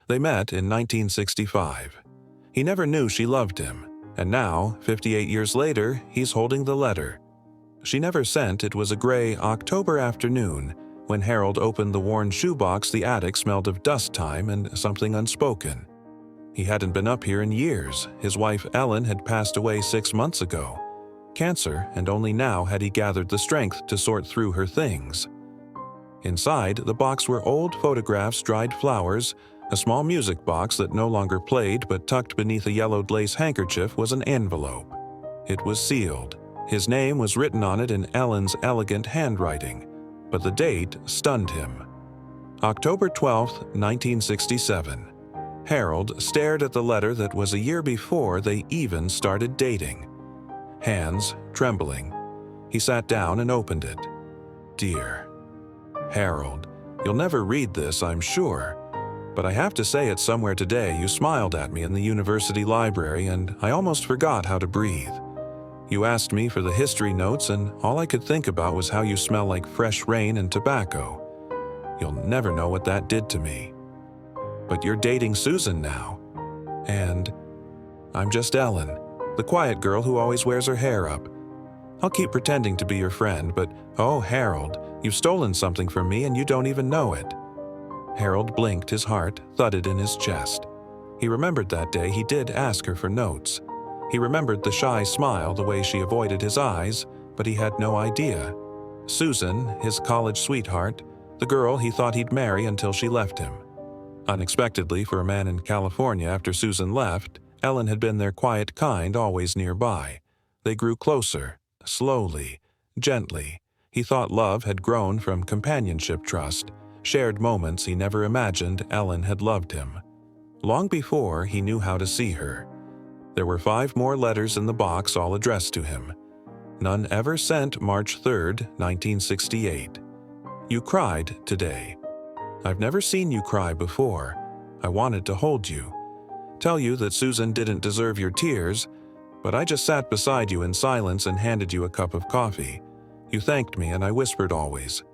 They met in 1965. He never knew she loved him, and now, 58 years later, he's holding the letter. She never sent. It was a gray October afternoon when Harold opened the worn shoebox. The attic smelled of dust time and something unspoken. He hadn't been up here in years. His wife Ellen had passed away 6 months ago. Cancer, and only now had he gathered the strength to sort through her things. Inside, the box were old photographs, dried flowers, a small music box that no longer played, but tucked beneath a yellowed lace handkerchief was an envelope. It was sealed. His name was written on it in Ellen's elegant handwriting, but the date stunned him. October 12, 1967. Harold stared at the letter that was a year before they even started dating. Hands trembling, he sat down and opened it. Dear Harold, you'll never read this, I'm sure, but I have to say it somewhere today. You smiled at me in the university library, and I almost forgot how to breathe. You asked me for the history notes, and all I could think about was how you smell like fresh rain and tobacco. You'll never know what that did to me. But you're dating Susan now, and I'm just Ellen, the quiet girl who always wears her hair up. I'll keep pretending to be your friend, but oh, Harold, you've stolen something from me and you don't even know it. Harold blinked. His heart thudded in his chest. He remembered that day he did ask her for notes. He remembered the shy smile, the way she avoided his eyes, but he had no idea. Susan, his college sweetheart, the girl he thought he'd marry until she left him. Unexpectedly for a man in California after Susan left, Ellen had been their quiet kind, always nearby. They grew closer, slowly, gently. He thought love had grown from companionship, trust, shared moments. He never imagined Ellen had loved him. Long before he knew how to see her. There were 5 more letters in the box, all addressed to him. None ever sent March 3rd, 1968. You cried today. I've never seen you cry before. I wanted to hold you. Tell you that Susan didn't deserve your tears, but I just sat beside you in silence and handed you a cup of coffee. You thanked me and I whispered always.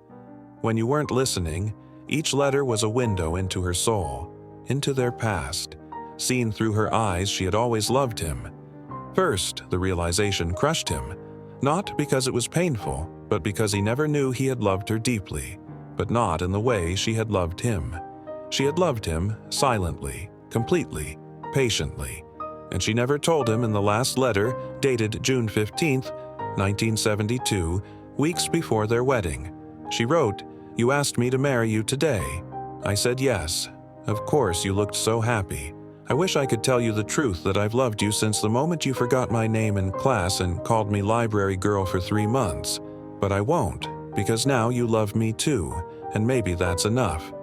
When you weren't listening, each letter was a window into her soul, into their past. Seen through her eyes, she had always loved him. First, the realization crushed him, not because it was painful, but because he never knew he had loved her deeply, but not in the way she had loved him. She had loved him silently, completely, patiently, and she never told him in the last letter, dated June 15th, 1972, weeks before their wedding. She wrote, "You asked me to marry you today. I said yes. Of course, you looked so happy. I wish I could tell you the truth that I've loved you since the moment you forgot my name in class and called me library girl for 3 months. But I won't, because now you love me too, and maybe that's enough.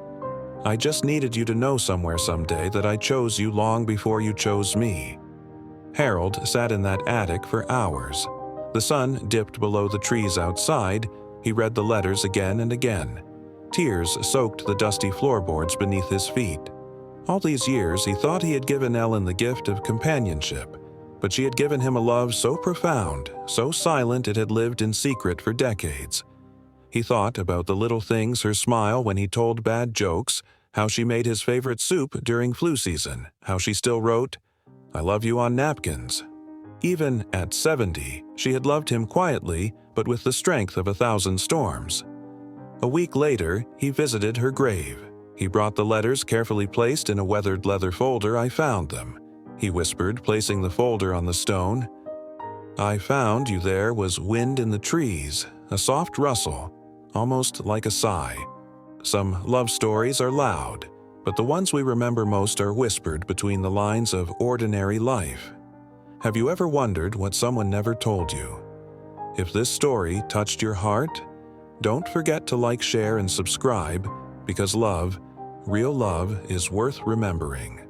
I just needed you to know somewhere someday that I chose you long before you chose me." Harold sat in that attic for hours. The sun dipped below the trees outside. He read the letters again and again. Tears soaked the dusty floorboards beneath his feet. All these years, he thought he had given Ellen the gift of companionship, but she had given him a love so profound, so silent it had lived in secret for decades. He thought about the little things, her smile when he told bad jokes, how she made his favorite soup during flu season, how she still wrote, "I love you" on napkins. Even at 70, she had loved him quietly, but with the strength of 1,000 storms. A week later, he visited her grave. He brought the letters carefully placed in a weathered leather folder. "I found them," he whispered, placing the folder on the stone. "I found you." There was wind in the trees, a soft rustle, almost like a sigh. Some love stories are loud, but the ones we remember most are whispered between the lines of ordinary life. Have you ever wondered what someone never told you? If this story touched your heart, don't forget to like, share, and subscribe, because love, real love, is worth remembering.